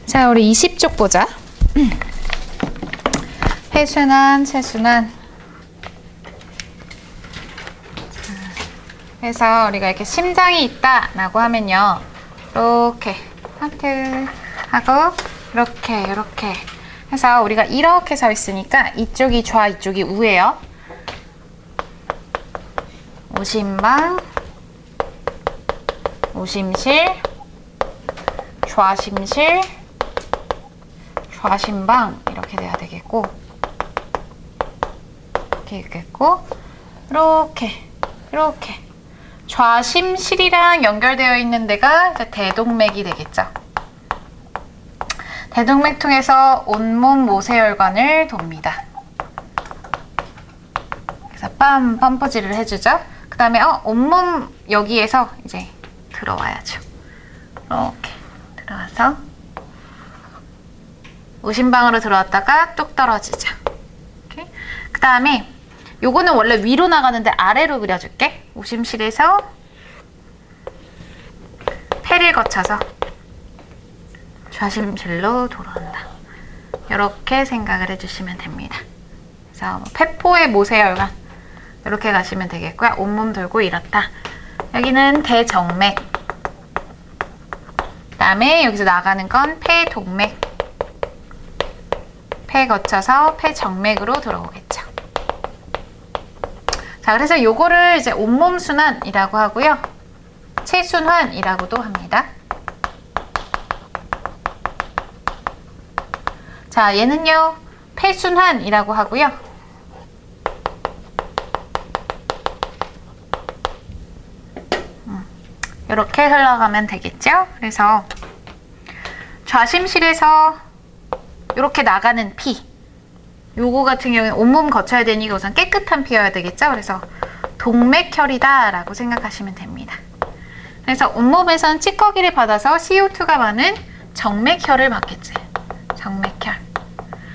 자, 우리 20쪽 보자. 폐순환, 체순환. 그래서 우리가 이렇게 심장이 있다라고 하면요, 이렇게 하트 하고 이렇게 해서 우리가 이렇게 서 있으니까 이쪽이 좌, 이쪽이 우예요. 오심방, 오심실, 좌심실, 좌심방 이렇게 돼야 되겠고, 이렇게 있겠고, 이렇게 좌심실이랑 연결되어 있는 데가 이제 대동맥이 되겠죠. 대동맥 통해서 온몸 모세혈관을 돕니다. 그래서 펌프질을 해주죠. 그 다음에 온몸 여기에서 이제 들어와야죠. 이렇게 들어와서 오심방으로 들어왔다가 뚝 떨어지죠. 그 다음에 요거는 원래 위로 나가는데 아래로 그려줄게. 오심실에서 폐를 거쳐서 좌심실로 돌아온다. 이렇게 생각을 해주시면 됩니다. 그래서 폐포의 모세혈관 이렇게 가시면 되겠고요. 온몸 돌고 이렇다. 여기는 대정맥. 그 다음에 여기서 나가는 건 폐동맥. 폐 거쳐서 폐정맥으로 들어오겠죠. 자, 그래서 요거를 이제 온몸 순환이라고 하고요. 체순환이라고도 합니다. 자, 얘는요, 폐순환이라고 하고요. 이렇게 흘러가면 되겠죠? 그래서 좌심실에서 이렇게 나가는 피, 요거 같은 경우는 온몸 거쳐야 되니까 우선 깨끗한 피여야 되겠죠? 그래서 동맥혈이다 라고 생각하시면 됩니다. 그래서 온몸에선 찌꺼기를 받아서 CO2가 많은 정맥혈을 받겠지. 정맥혈.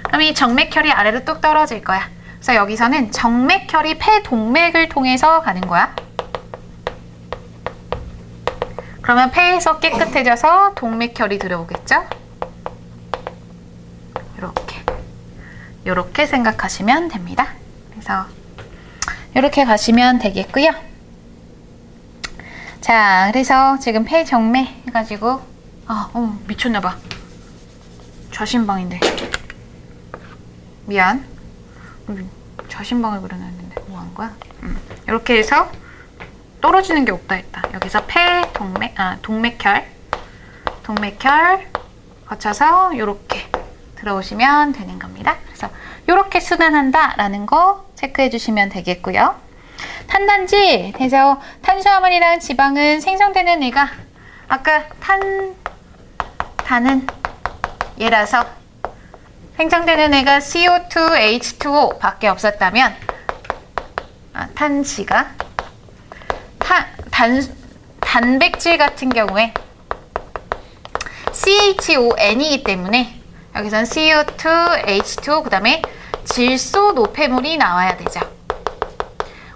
그럼 이 정맥혈이 아래로 뚝 떨어질 거야. 그래서 여기서는 정맥혈이 폐동맥을 통해서 가는 거야. 그러면 폐에서 깨끗해져서 동맥혈이 들어오겠죠? 이렇게 생각하시면 됩니다. 그래서 이렇게 가시면 되겠고요. 자, 그래서 지금 폐정맥 해가지고 미쳤나봐. 좌심방인데 미안. 좌심방을 그려놨는데 뭐 한 거야? 이렇게 해서 떨어지는 게 없다 했다. 여기서 동맥혈 거쳐서 이렇게 들어오시면 되는 겁니다. 그래서 이렇게 순환한다 라는 거 체크해 주시면 되겠고요. 탄단지, 그래서 탄수화물이랑 지방은 생성되는 애가 아까 단은 얘라서 생성되는 애가 CO2, H2O 밖에 없었다면 탄지가 단백질 같은 경우에 CHON이기 때문에 여기선 CO2, H2O, 그 다음에 질소 노폐물이 나와야 되죠.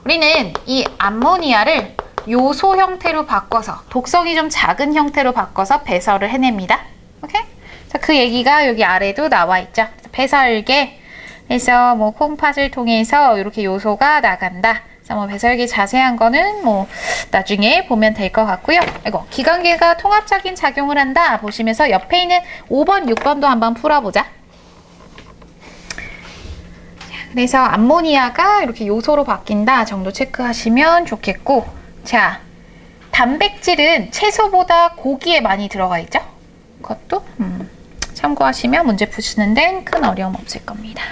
우리는 이 암모니아를 요소 형태로 바꿔서, 독성이 좀 작은 형태로 바꿔서 배설을 해냅니다. 오케이? 자, 그 얘기가 여기 아래도 나와 있죠. 배설계, 그래서 뭐 콩팥을 통해서 이렇게 요소가 나간다. 그래서 뭐 배설계 자세한 거는 뭐 나중에 보면 될 것 같고요. 이거 기관계가 통합적인 작용을 한다 보시면서 옆에 있는 5번, 6번도 한번 풀어보자. 그래서 암모니아가 이렇게 요소로 바뀐다 정도 체크하시면 좋겠고, 자, 단백질은 채소보다 고기에 많이 들어가 있죠? 그것도 참고하시면 문제 푸시는 데는 큰 어려움 없을 겁니다.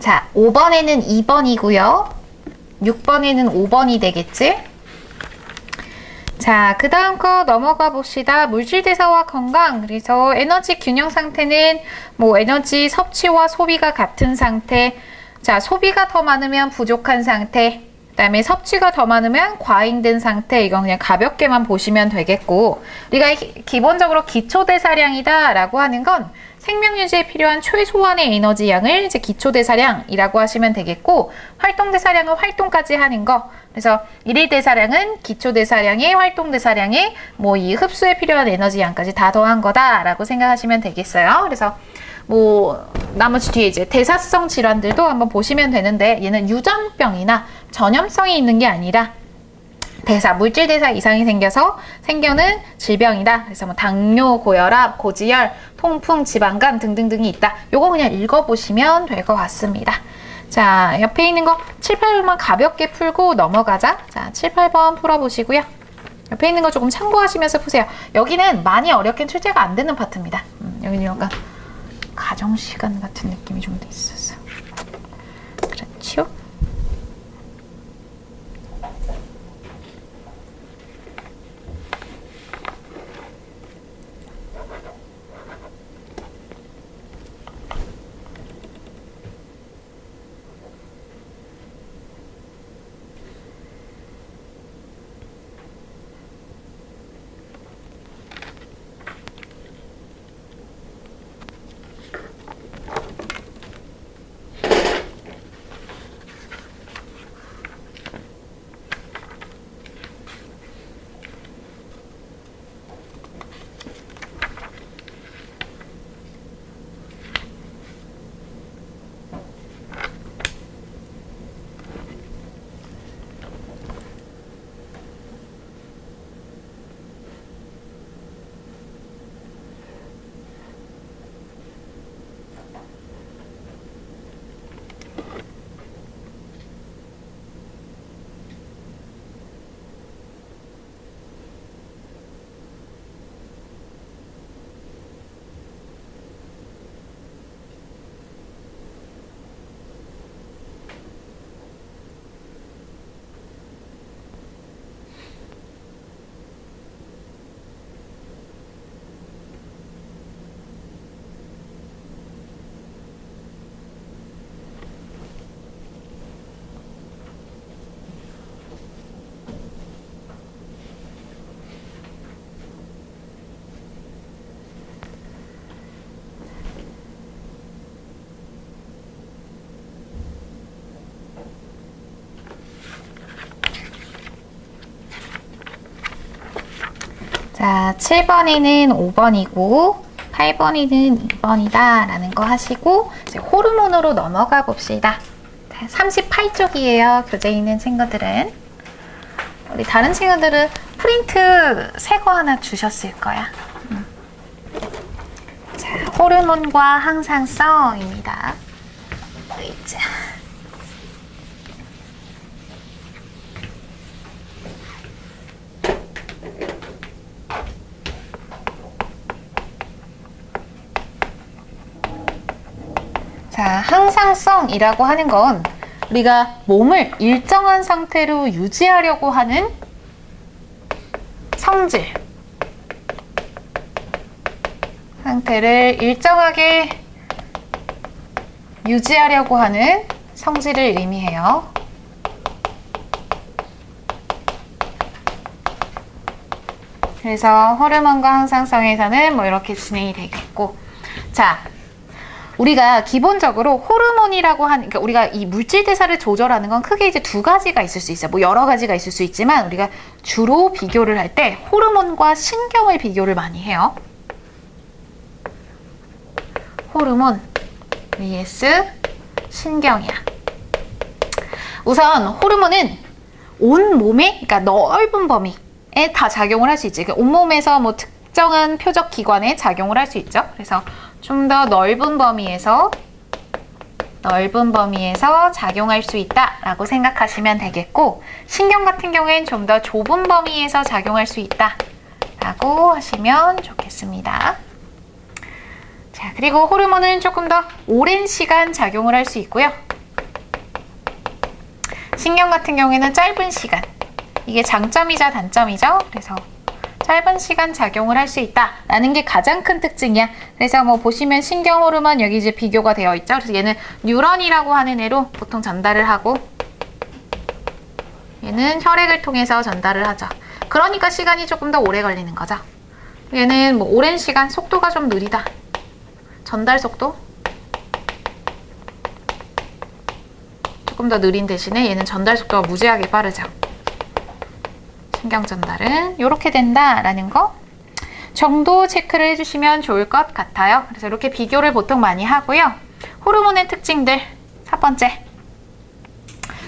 자, 5번에는 2번이고요. 6번에는 5번이 되겠지? 자, 그 다음 거 넘어가 봅시다. 물질대사와 건강. 그래서 에너지 균형 상태는 뭐 에너지 섭취와 소비가 같은 상태. 자, 소비가 더 많으면 부족한 상태. 그 다음에 섭취가 더 많으면 과잉된 상태. 이건 그냥 가볍게만 보시면 되겠고, 우리가 기본적으로 기초대사량이다 라고 하는 건 생명유지에 필요한 최소한의 에너지 양을 이제 기초대사량이라고 하시면 되겠고, 활동대사량은 활동까지 하는 거. 그래서 일일대사량은 기초대사량에 활동대사량에 뭐 이 흡수에 필요한 에너지 양까지 다 더한 거다라고 생각하시면 되겠어요. 그래서 뭐 나머지 뒤에 이제 대사성 질환들도 한번 보시면 되는데, 얘는 유전병이나 전염성이 있는 게 아니라 물질 대사 이상이 생겨는 질병이다. 그래서 뭐 당뇨, 고혈압, 고지혈, 통풍, 지방간 등등등이 있다. 요거 그냥 읽어보시면 될 것 같습니다. 자, 옆에 있는 거 7, 8번만 가볍게 풀고 넘어가자. 자, 7, 8번 풀어보시고요. 옆에 있는 거 조금 참고하시면서 푸세요. 여기는 많이 어렵게 출제가 안 되는 파트입니다. 여기는 약간 가정시간 같은 느낌이 좀 더 있어서. 그렇죠? 자, 7번에는 5번이고 8번에는 2번이다 라는 거 하시고, 이제 호르몬으로 넘어가 봅시다. 38쪽이에요. 교재에 있는 친구들은. 우리 다른 친구들은 프린트 새 거 하나 주셨을 거야. 자, 호르몬과 항상성입니다. 의자. 자, 항상성이라고 하는 건 우리가 몸을 일정한 상태로 유지하려고 하는 성질, 상태를 일정하게 유지하려고 하는 성질을 의미해요. 그래서 호르몬과 항상성에서는 뭐 이렇게 진행이 되겠고, 자, 우리가 기본적으로 호르몬이라고 하는, 그러니까 우리가 이 물질 대사를 조절하는 건 크게 이제 두 가지가 있을 수 있어요. 뭐 여러 가지가 있을 수 있지만 우리가 주로 비교를 할 때 호르몬과 신경을 비교를 많이 해요. 호르몬 vs 신경이야. 우선 호르몬은 온 몸에, 그러니까 넓은 범위에 다 작용을 할 수 있지. 그러니까 온몸에서 뭐 특정한 표적 기관에 작용을 할 수 있죠. 그래서 좀 더 넓은 범위에서 작용할 수 있다라고 생각하시면 되겠고, 신경 같은 경우에는 좀 더 좁은 범위에서 작용할 수 있다라고 하시면 좋겠습니다. 자, 그리고 호르몬은 조금 더 오랜 시간 작용을 할 수 있고요. 신경 같은 경우에는 짧은 시간. 이게 장점이자 단점이죠. 그래서 짧은 시간 작용을 할 수 있다라는 게 가장 큰 특징이야. 그래서 뭐 보시면 신경 호르몬 여기 이제 비교가 되어 있죠. 그래서 얘는 뉴런이라고 하는 애로 보통 전달을 하고 얘는 혈액을 통해서 전달을 하죠. 그러니까 시간이 조금 더 오래 걸리는 거죠. 얘는 뭐 오랜 시간, 속도가 좀 느리다. 전달 속도 조금 더 느린 대신에 얘는 전달 속도가 무지하게 빠르죠. 신경 전달은 이렇게 된다라는 거 정도 체크를 해주시면 좋을 것 같아요. 그래서 이렇게 비교를 보통 많이 하고요. 호르몬의 특징들 첫 번째,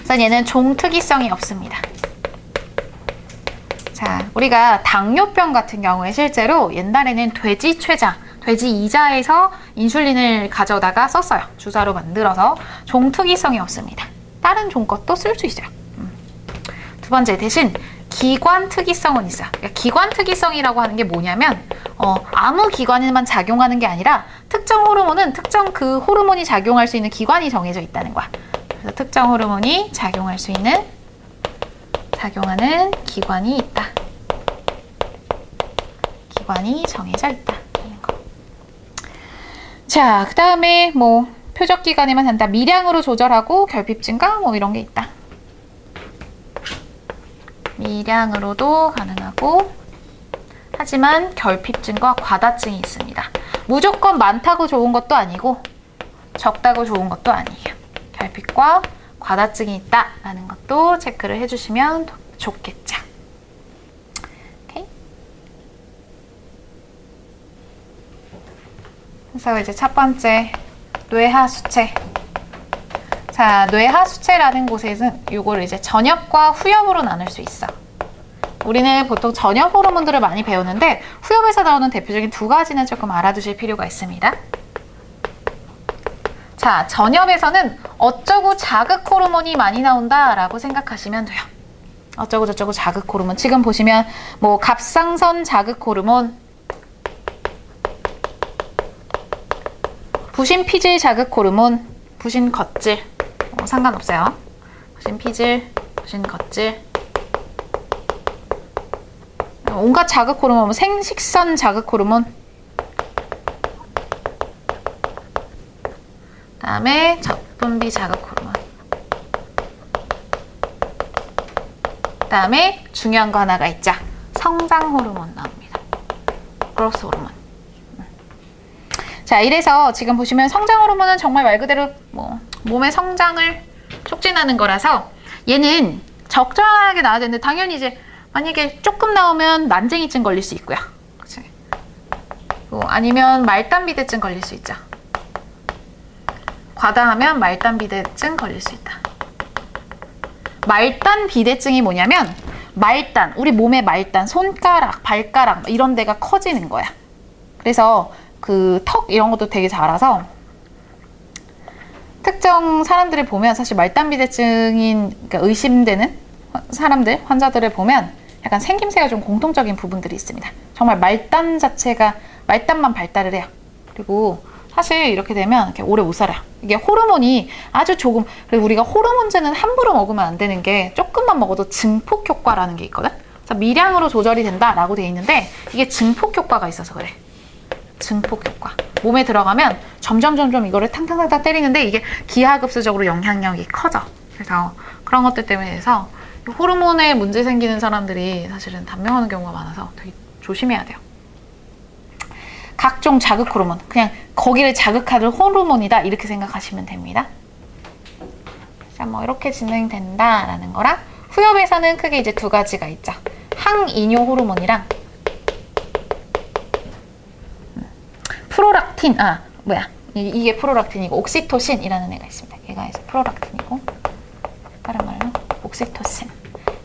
우선 얘는 종특이성이 없습니다. 자, 우리가 당뇨병 같은 경우에 실제로 옛날에는 돼지 췌장, 돼지 이자에서 인슐린을 가져다가 썼어요. 주사로 만들어서. 종특이성이 없습니다. 다른 종 것도 쓸 수 있어요. 두 번째, 대신 기관 특이성은 있어요. 그러니까 기관 특이성이라고 하는 게 뭐냐면 아무 기관에만 작용하는 게 아니라 특정 호르몬은 특정 그 호르몬이 작용할 수 있는 기관이 정해져 있다는 거야. 그래서 특정 호르몬이 작용할 수 있는 작용하는 기관이 있다. 기관이 정해져 있다는 거. 자, 그 다음에 뭐 표적 기관에만 한다. 미량으로 조절하고 결핍 증가 뭐 이런 게 있다. 미량으로도 가능하고 하지만 결핍증과 과다증이 있습니다. 무조건 많다고 좋은 것도 아니고 적다고 좋은 것도 아니에요. 결핍과 과다증이 있다라는 것도 체크를 해주시면 좋겠죠. 오케이. 그래서 이제 첫 번째 뇌하수체. 자, 뇌하수체라는 곳에는 이거를 이제 전엽과 후엽으로 나눌 수 있어. 우리는 보통 전엽 호르몬들을 많이 배우는데 후엽에서 나오는 대표적인 두 가지는 조금 알아두실 필요가 있습니다. 자, 전엽에서는 어쩌고 자극 호르몬이 많이 나온다라고 생각하시면 돼요. 어쩌고 저쩌고 자극 호르몬. 지금 보시면 뭐 갑상선 자극 호르몬, 부신 피질 자극 호르몬, 부신 겉질 상관없어요. 부신 피질, 부신 겉질, 온갖 자극 호르몬, 생식선 자극 호르몬, 다음에 적분비 자극 호르몬, 다음에 중요한 거 하나가 있죠. 성장 호르몬 나옵니다. 그로스 호르몬. 자, 이래서 지금 보시면 성장 호르몬은 정말 말 그대로 뭐 몸의 성장을 촉진하는 거라서 얘는 적절하게 나와야 되는데 당연히 이제 만약에 조금 나오면 난쟁이증 걸릴 수 있고요. 그치? 아니면 말단비대증 걸릴 수 있죠. 과다하면 말단비대증 걸릴 수 있다. 말단비대증이 뭐냐면 말단, 우리 몸의 말단, 손가락, 발가락 이런 데가 커지는 거야. 그래서 그 턱 이런 것도 되게 자라서 특정 사람들을 보면 사실 말단비대증인 그러니까 의심되는 사람들, 환자들을 보면 약간 생김새가 좀 공통적인 부분들이 있습니다. 정말 말단 자체가 말단만 발달을 해요. 그리고 사실 이렇게 되면 이렇게 오래 못 살아요. 이게 호르몬이 아주 조금, 그리고 우리가 호르몬제는 함부로 먹으면 안 되는 게 조금만 먹어도 증폭 효과라는 게 있거든. 그래서 미량으로 조절이 된다라고 돼 있는데 이게 증폭 효과가 있어서 그래. 증폭 효과. 몸에 들어가면 점점 이거를 탕탕탕탕 때리는데 이게 기하급수적으로 영향력이 커져. 그래서 그런 것들 때문에 해서 호르몬에 문제 생기는 사람들이 사실은 단명하는 경우가 많아서 되게 조심해야 돼요. 각종 자극 호르몬, 그냥 거기를 자극하는 호르몬이다 이렇게 생각하시면 됩니다. 자, 뭐 이렇게 진행된다라는 거랑 후엽에서는 크게 이제 두 가지가 있죠. 항이뇨 호르몬이랑 프로락틴, 이게 프로락틴이고 옥시토신이라는 애가 있습니다. 얘가 이제 프로락틴이고 다른 말로 옥시토신.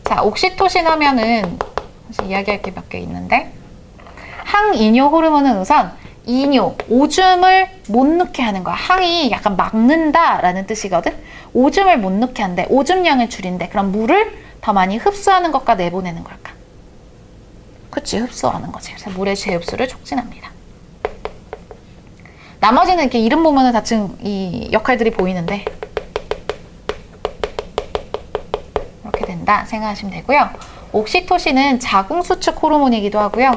자, 옥시토신 하면은 사실 이야기할 게 몇 개 있는데 항이뇨 호르몬은 우선 이뇨, 오줌을 못 넣게 하는 거야. 항이 약간 막는다라는 뜻이거든. 오줌을 못 넣게 한대. 오줌량을 줄인대. 그럼 물을 더 많이 흡수하는 것과 내보내는 걸까? 그치, 흡수하는 거지. 그래서 물의 재흡수를 촉진합니다. 나머지는 이렇게 이름 보면은 다층 이 역할들이 보이는데 된다 생각하시면 되고요. 옥시토신은 자궁수축 호르몬이기도 하고요.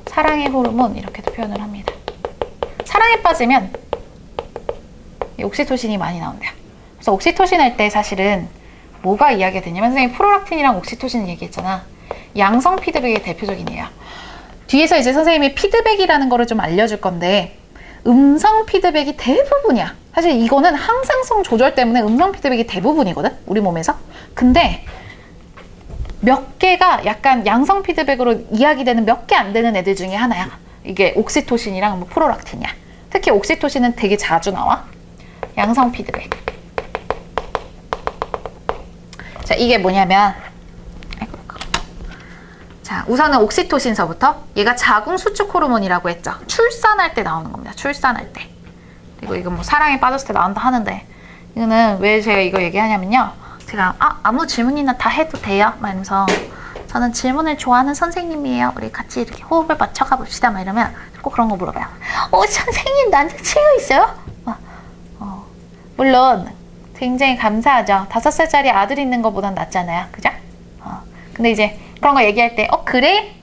사랑의 호르몬 이렇게도 표현을 합니다. 사랑에 빠지면 옥시토신이 많이 나온대요. 그래서 옥시토신 할 때 사실은 뭐가 이야기가 되냐면 선생님 프로락틴이랑 옥시토신 얘기했잖아. 양성 피드백의 대표적이네요. 뒤에서 이제 선생님이 피드백이라는 거를 좀 알려줄 건데 음성 피드백이 대부분이야. 사실 이거는 항상성 조절 때문에 음성 피드백이 대부분이거든, 우리 몸에서. 근데 몇 개가 약간 양성 피드백으로 이야기되는 몇 개 안 되는 애들 중에 하나야. 이게 옥시토신이랑 뭐 프로락틴이야. 특히 옥시토신은 되게 자주 나와. 양성 피드백. 자, 이게 뭐냐면, 자, 우선은 옥시토신서부터 얘가 자궁 수축 호르몬이라고 했죠. 출산할 때 나오는 겁니다. 출산할 때. 그리고 이건 뭐 사랑에 빠졌을 때 나온다 하는데, 이거는 왜 제가 이거 얘기하냐면요. 제가 아무 질문이나 다 해도 돼요? 막 이러면서 저는 질문을 좋아하는 선생님이에요. 우리 같이 이렇게 호흡을 맞춰가 봅시다. 막 이러면 꼭 그런 거 물어봐요. 선생님 남자친구 있어요? 물론 굉장히 감사하죠. 5살짜리 아들 있는 것보단 낫잖아요. 그죠? 근데 이제 그런 거 얘기할 때 그래?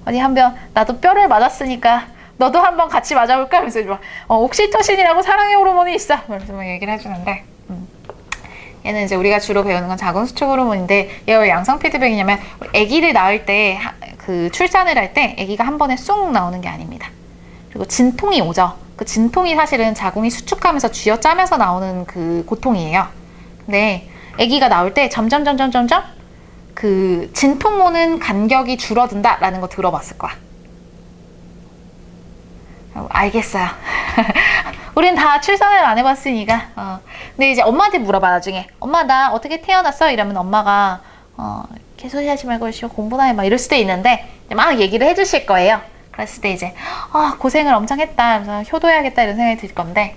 어디 한번 나도 뼈를 맞았으니까 너도 한번 같이 맞아볼까? 그래서 옥시토신이라고 사랑의 호르몬이 있어. 그래서 막 얘기를 해주는데 얘는 이제 우리가 주로 배우는 건 자궁수축 호르몬인데 얘가 왜 양성 피드백이냐면 아기를 낳을 때 그 출산을 할 때 아기가 한 번에 쑥 나오는 게 아닙니다. 그리고 진통이 오죠. 그 진통이 사실은 자궁이 수축하면서 쥐어짜면서 나오는 그 고통이에요. 근데 아기가 나올 때 점점 그 진통 오는 간격이 줄어든다라는 거 들어봤을 거야. 알겠어요. 우린 다 출산을 안 해봤으니까. 근데 이제 엄마한테 물어봐 나중에. 엄마 나 어떻게 태어났어? 이러면 엄마가 개소리 하지 말고 열심히 공부나 해 막 이럴 수도 있는데 막 얘기를 해주실 거예요. 그랬을 때 이제 고생을 엄청 했다. 그래서 효도해야겠다 이런 생각이 들 건데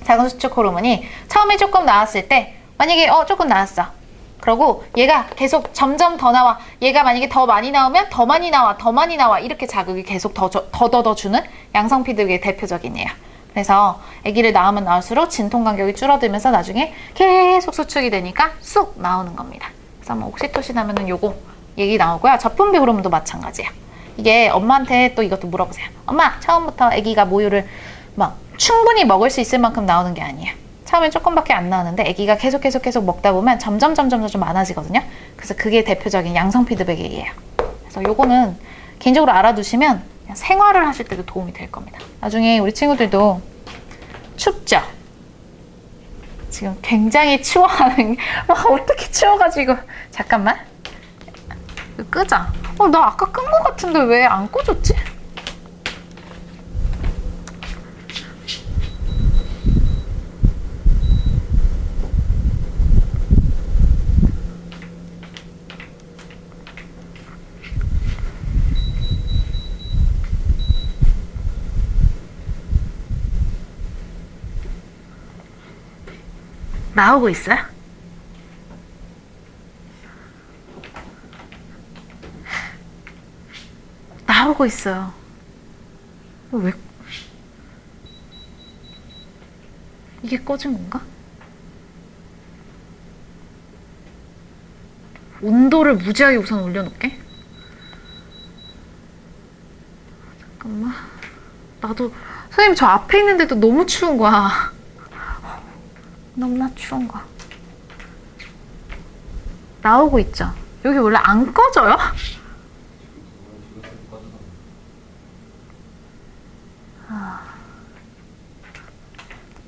자궁수축 호르몬이 처음에 조금 나왔을 때 만약에 조금 나왔어. 그러고 얘가 계속 점점 더 나와. 얘가 만약에 더 많이 나오면 더 많이 나와 이렇게 자극이 계속 더 주는 양성 피드백의 대표적이네요. 그래서 아기를 낳으면 낳을수록 진통 간격이 줄어들면서 나중에 계속 수축이 되니까 쑥 나오는 겁니다. 그래서 뭐 옥시토신 하면은 요거 얘기 나오고요. 저분비 호르몬도 마찬가지예요. 이게 엄마한테 또 이것도 물어보세요. 엄마 처음부터 아기가 모유를 막 충분히 먹을 수 있을 만큼 나오는 게 아니에요. 처음엔 조금밖에 안 나오는데 아기가 계속 먹다 보면 점점 많아지거든요. 그래서 그게 대표적인 양성 피드백이에요. 그래서 요거는 개인적으로 알아두시면 그냥 생활을 하실 때도 도움이 될 겁니다. 나중에 우리 친구들도 춥죠? 지금 굉장히 추워하는 어떻게 추워가지고 잠깐만 이거 끄자. 나 아까 끈 거 같은데 왜 안 꺼졌지? 나오고 있어요? 나오고 있어요. 왜? 이게 꺼진 건가? 온도를 무지하게 우선 올려놓을게. 잠깐만. 나도 선생님 저 앞에 있는데도 너무 추운 거야. 너무나 추운 거야. 나오고 있죠? 여기 원래 안 꺼져요?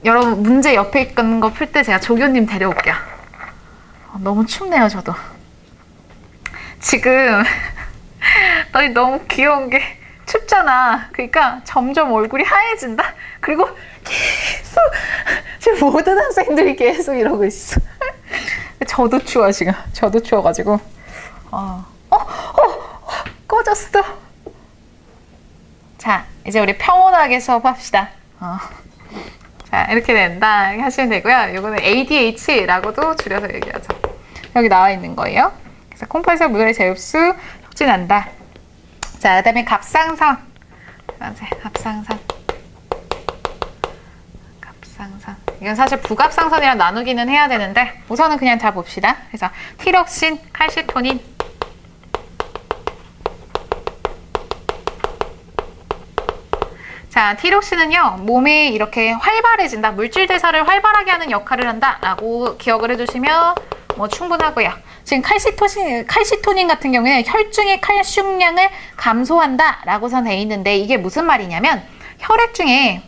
여러분 문제 옆에 있는 거 풀 때 제가 조교님 데려올게요. 너무 춥네요 저도. 지금 너희 너무 귀여운 게 춥잖아. 그러니까 점점 얼굴이 하얘진다. 그리고 계속 지금 모든 학생들이 계속 이러고 있어. 저도 추워 지금. 저도 추워가지고. 꺼졌어. 자 이제 우리 평온하게 수업합시다. 자 이렇게 된다 하시면 되고요. 이거는 ADH라고도 줄여서 얘기하죠. 여기 나와 있는 거예요. 그래서 콩팥에서 물의 제흡수 촉진한다. 자 그다음에 갑상선. 갑상선. 부갑상선. 이건 사실 부갑상선이랑 나누기는 해야 되는데 우선은 그냥 잘 봅시다. 그래서 티록신, 칼시토닌. 자, 티록신은요, 몸이 이렇게 활발해진다. 물질 대사를 활발하게 하는 역할을 한다. 라고 기억을 해주시면 뭐 충분하고요. 지금 칼시토닌 같은 경우에는 혈중의 칼슘량을 감소한다. 라고선 돼 있는데 이게 무슨 말이냐면 혈액 중에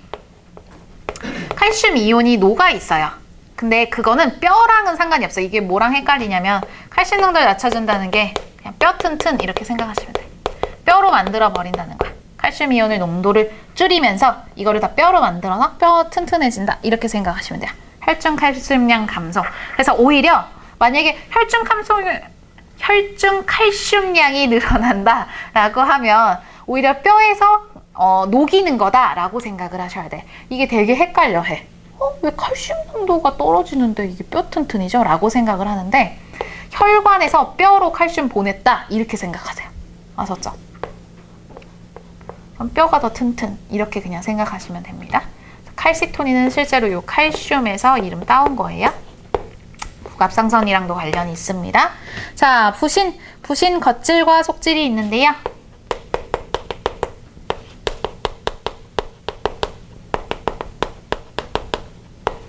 칼슘 이온이 녹아 있어요. 근데 그거는 뼈랑은 상관이 없어요. 이게 뭐랑 헷갈리냐면 칼슘 농도를 낮춰준다는 게 그냥 뼈 튼튼 이렇게 생각하시면 돼요. 뼈로 만들어 버린다는 거야. 칼슘 이온의 농도를 줄이면서 이거를 다 뼈로 만들어서 뼈 튼튼해진다. 이렇게 생각하시면 돼요. 혈중 칼슘량 감소. 그래서 오히려 만약에 혈중 칼슘량이 늘어난다 라고 하면 오히려 뼈에서 녹이는 거다라고 생각을 하셔야 돼. 이게 되게 헷갈려 해. 왜 칼슘 농도가 떨어지는데 이게 뼈 튼튼이죠? 라고 생각을 하는데 혈관에서 뼈로 칼슘 보냈다 이렇게 생각하세요. 아셨죠? 그럼 뼈가 더 튼튼 이렇게 그냥 생각하시면 됩니다. 칼시토닌은 실제로 이 칼슘에서 이름 따온 거예요. 부갑상선이랑도 관련이 있습니다. 자, 부신 겉질과 속질이 있는데요.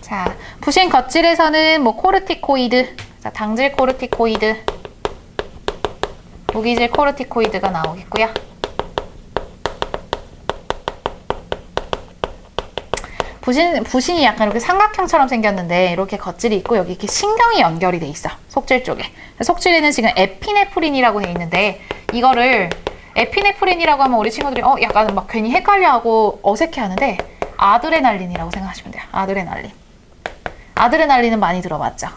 자, 부신 겉질에서는 뭐 코르티코이드, 자, 당질 코르티코이드, 무기질 코르티코이드가 나오겠고요. 부신이 약간 이렇게 삼각형처럼 생겼는데 이렇게 겉질이 있고 여기 이렇게 신경이 연결이 돼 있어. 속질 쪽에. 속질에는 지금 에피네프린이라고 돼 있는데 이거를 에피네프린이라고 하면 우리 친구들이 약간 막 괜히 헷갈려하고 어색해하는데 아드레날린이라고 생각하시면 돼요. 아드레날린. 아드레날린은 많이 들어봤죠.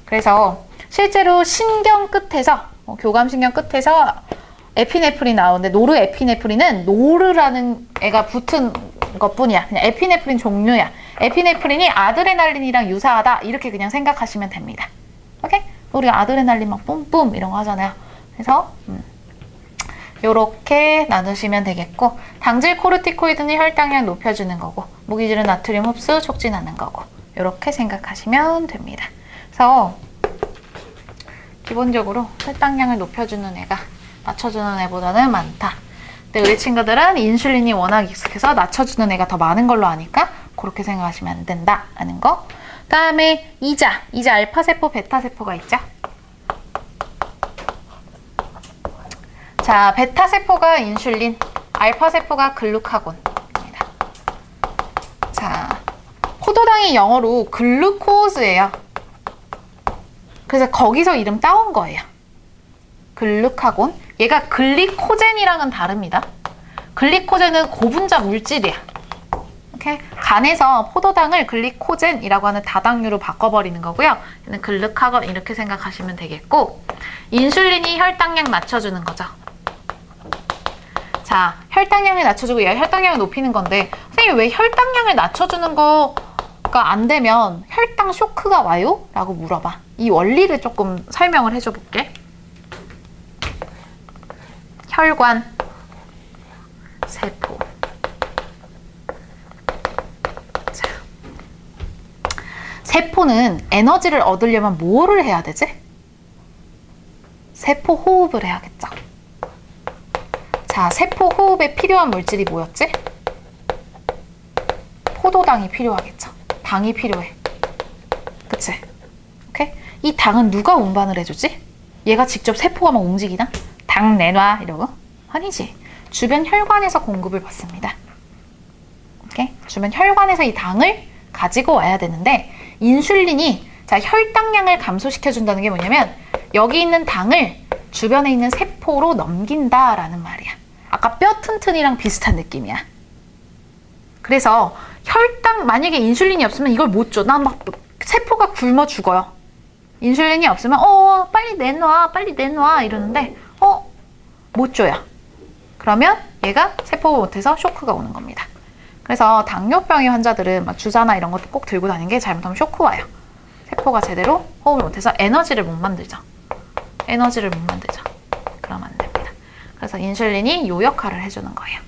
그래서 실제로 신경 끝에서 교감신경 끝에서 에피네프린 나오는데 노르에피네프린은 노르라는 애가 붙은 것뿐이야. 그냥 에피네프린 종류야. 에피네프린이 아드레날린이랑 유사하다 이렇게 그냥 생각하시면 됩니다. 오케이? 우리가 아드레날린 막 뿜뿜 이런 거 하잖아요. 그래서 요렇게 나누시면 되겠고 당질 코르티코이드는 혈당량 높여주는 거고 무기질은 나트륨 흡수 촉진하는 거고 요렇게 생각하시면 됩니다. 그래서 기본적으로 혈당량을 높여주는 애가 낮춰주는 애보다는 많다. 근데 우리 친구들은 인슐린이 워낙 익숙해서 낮춰주는 애가 더 많은 걸로 아니까 그렇게 생각하시면 안 된다라는 거. 다음에 이자 알파세포, 베타세포가 있죠. 자, 베타세포가 인슐린, 알파세포가 글루카곤입니다. 자, 포도당이 영어로 글루코즈예요. 그래서 거기서 이름 따온 거예요. 글루카곤. 얘가 글리코젠이랑은 다릅니다. 글리코젠은 고분자 물질이야. 오케이? 간에서 포도당을 글리코젠이라고 하는 다당류로 바꿔버리는 거고요. 얘는 글루카곤 이렇게 생각하시면 되겠고 인슐린이 혈당량 낮춰주는 거죠. 자, 혈당량을 낮춰주고 얘가 혈당량을 높이는 건데 선생님 왜 혈당량을 낮춰주는 거가 안 되면 혈당 쇼크가 와요? 라고 물어봐. 이 원리를 조금 설명을 해줘 볼게. 혈관, 세포. 자, 세포는 에너지를 얻으려면 뭐를 해야 되지? 세포 호흡을 해야겠죠. 자, 세포 호흡에 필요한 물질이 뭐였지? 포도당이 필요하겠죠. 당이 필요해. 그치? 오케이? 이 당은 누가 운반을 해주지? 얘가 직접 세포가 막 움직이나? 당 내놔 이러고? 아니지. 주변 혈관에서 공급을 받습니다. 오케이? 주변 혈관에서 이 당을 가지고 와야 되는데 인슐린이 자, 혈당량을 감소시켜준다는 게 뭐냐면 여기 있는 당을 주변에 있는 세포로 넘긴다라는 말이야. 아까 뼈 튼튼이랑 비슷한 느낌이야. 그래서 혈당 만약에 인슐린이 없으면 이걸 못 줘. 난 막 세포가 굶어 죽어요. 인슐린이 없으면 빨리 내놔 이러는데 못 줘요. 그러면 얘가 세포가 못해서 쇼크가 오는 겁니다. 그래서 당뇨병의 환자들은 막 주사나 이런 것도 꼭 들고 다니는 게 잘못하면 쇼크 와요. 세포가 제대로 호흡을 못해서 에너지를 못 만들죠. 그러면 안 됩니다. 그래서 인슐린이 요 역할을 해주는 거예요.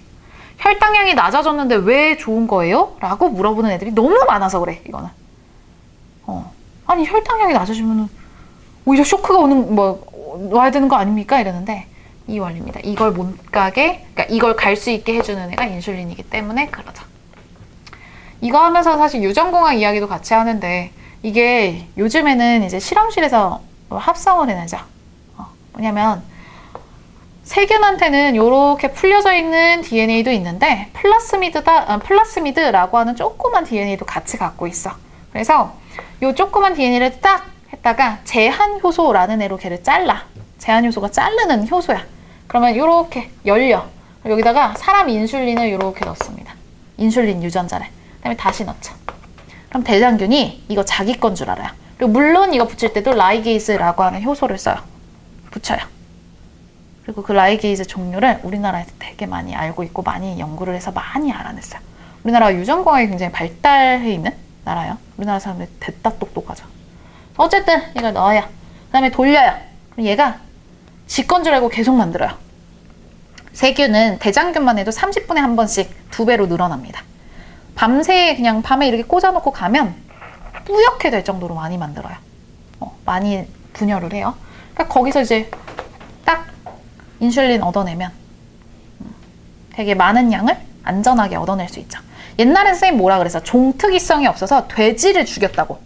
혈당량이 낮아졌는데 왜 좋은 거예요? 라고 물어보는 애들이 너무 많아서 그래, 이거는. 아니, 혈당량이 낮아지면 오히려 쇼크가 와야 되는 거 아닙니까? 이러는데, 이 원리입니다. 이걸 못 가게, 그러니까 이걸 갈 수 있게 해주는 애가 인슐린이기 때문에 그러죠. 이거 하면서 사실 유전공학 이야기도 같이 하는데, 이게 요즘에는 이제 실험실에서 합성을 해내죠. 뭐냐면, 세균한테는 이렇게 풀려져 있는 DNA도 있는데 플라스미드라고 하는 조그만 DNA도 같이 갖고 있어. 그래서 이 조그만 DNA를 딱 했다가 제한효소라는 애로 걔를 잘라. 제한효소가 자르는 효소야. 그러면 이렇게 열려. 여기다가 사람 인슐린을 이렇게 넣습니다. 인슐린 유전자를. 그다음에 다시 넣죠. 그럼 대장균이 이거 자기 건 줄 알아요. 그리고 물론 이거 붙일 때도 라이게이즈라고 하는 효소를 써요. 붙여요. 그리고 그 라이게이즈 종류를 우리나라에서 되게 많이 알고 있고 많이 연구를 해서 많이 알아냈어요. 우리나라가 유전공학이 굉장히 발달해 있는 나라예요. 우리나라 사람들이 됐다 똑똑하죠. 어쨌든 이걸 넣어요. 그 다음에 돌려요. 그럼 얘가 지 건 줄 알고 계속 만들어요. 세균은 대장균만 해도 30분에 한 번씩 2배로 늘어납니다. 밤새 그냥 밤에 이렇게 꽂아놓고 가면 뿌옇게 될 정도로 많이 만들어요. 많이 분열을 해요. 그러니까 거기서 이제 딱 인슐린 얻어내면 되게 많은 양을 안전하게 얻어낼 수 있죠. 옛날엔 선생님 뭐라 그랬어? 종특이성이 없어서 돼지를 죽였다고.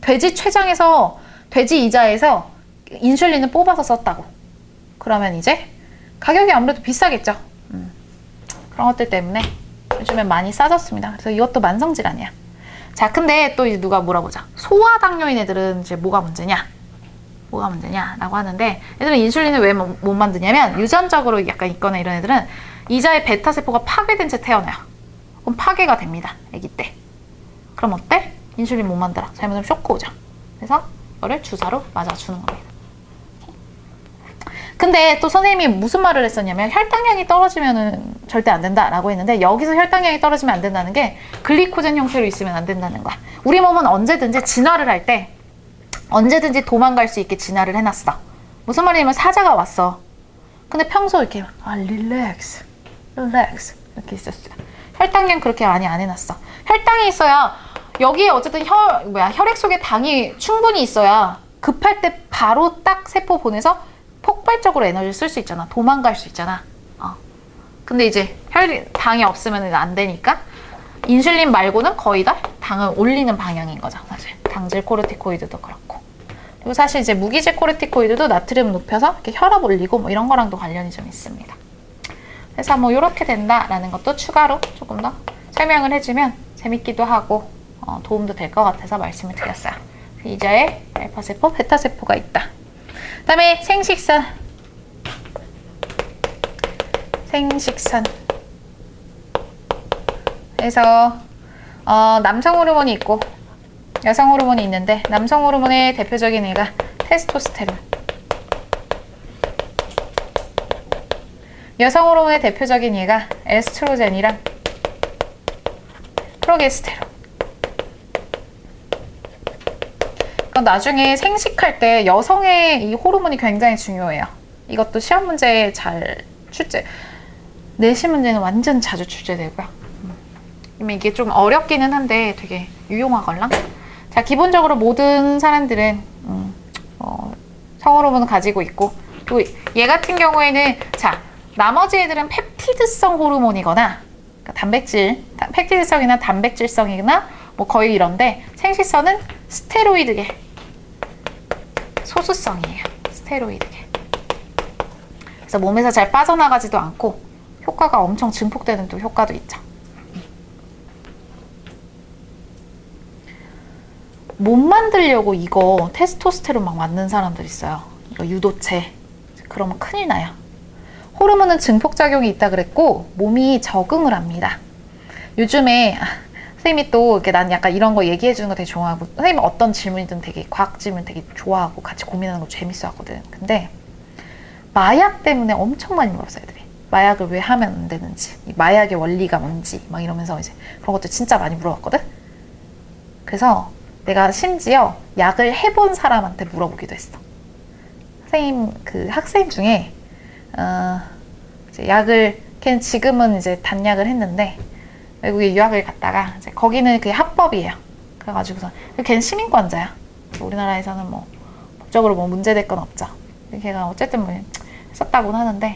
돼지 췌장에서, 돼지 이자에서 인슐린을 뽑아서 썼다고. 그러면 이제 가격이 아무래도 비싸겠죠. 그런 것들 때문에 요즘엔 많이 싸졌습니다. 그래서 이것도 만성질환이야. 자, 근데 또 이제 누가 물어보자. 소아당뇨인 애들은 이제 뭐가 문제냐? 뭐가 문제냐라고 하는데, 애들은 인슐린을 왜 못 만드냐면 유전적으로 약간 있거나 이런 애들은 이자의 베타세포가 파괴된 채 태어나요. 그럼 파괴가 됩니다. 아기 때. 그럼 어때? 인슐린 못 만들어. 잘못하면 쇼크 오죠. 그래서 이거를 주사로 맞아주는 겁니다. 근데 또 선생님이 무슨 말을 했었냐면 혈당량이 떨어지면은 절대 안 된다라고 했는데, 여기서 혈당량이 떨어지면 안 된다는 게 글리코젠 형태로 있으면 안 된다는 거야. 우리 몸은 언제든지 진화를 할 때 언제든지 도망갈 수 있게 진화를 해놨어. 무슨 말이냐면 사자가 왔어. 근데 평소 이렇게 릴렉스 이렇게 있었어요. 혈당량 그렇게 많이 안 해놨어. 혈당이 있어야 여기에 어쨌든 혈액 속에 당이 충분히 있어야 급할 때 바로 딱 세포 보내서 폭발적으로 에너지를 쓸 수 있잖아. 도망갈 수 있잖아. 근데 이제 당이 없으면 안 되니까 인슐린 말고는 거의 다 당을 올리는 방향인 거죠. 사실 당질 코르티코이드도 그렇고. 그리고 사실 이제 무기질 코르티코이드도 나트륨 높여서 이렇게 혈압 올리고 뭐 이런 거랑도 관련이 좀 있습니다. 그래서 뭐 이렇게 된다라는 것도 추가로 조금 더 설명을 해주면 재밌기도 하고 도움도 될 것 같아서 말씀을 드렸어요. 이자에 알파세포, 베타세포가 있다. 그 다음에 생식선. 그래서 남성 호르몬이 있고 여성 호르몬이 있는데, 남성 호르몬의 대표적인 애가 테스토스테론, 여성 호르몬의 대표적인 얘가 에스트로겐이랑 프로게스테론. 그러니까 나중에 생식할 때 여성의 이 호르몬이 굉장히 중요해요. 이것도 시험 문제에 잘 내신 문제는 완전 자주 출제되고요. 이게 좀 어렵기는 한데 되게 유용하걸랑. 자, 기본적으로 모든 사람들은 성호르몬을 가지고 있고, 또 얘 같은 경우에는 자, 나머지 애들은 펩티드성 호르몬이거나 그러니까 펩티드성이나 단백질성이나 뭐 거의 이런데, 생식선은 스테로이드계, 소수성이에요. 스테로이드계. 그래서 몸에서 잘 빠져나가지도 않고 효과가 엄청 증폭되는 또 효과도 있죠. 못 만들려고 이거 테스토스테론 막 맞는 사람들 있어요. 이거 유도체. 그러면 큰일 나요. 호르몬은 증폭작용이 있다 그랬고 몸이 적응을 합니다. 요즘에 선생님이 또 이렇게 난 약간 이런 거 얘기해 주는 거 되게 좋아하고, 선생님이 어떤 질문이든 되게 과학 질문 되게 좋아하고 같이 고민하는 거 재밌어 하거든. 근데 마약 때문에 엄청 많이 물었어요, 애들이. 마약을 왜 하면 안 되는지, 이 마약의 원리가 뭔지 막 이러면서 이제 그런 것도 진짜 많이 물어봤거든. 그래서 내가 심지어 약을 해본 사람한테 물어보기도 했어. 선생님 그 학생 중에 이제 약을 걔는 지금은 이제 단약을 했는데 외국에 유학을 갔다가 이제 거기는 그게 합법이에요. 그래가지고서 걔는 시민권자야. 우리나라에서는 뭐 법적으로 뭐 문제될 건 없죠. 걔가 어쨌든 뭐 했었다고는 하는데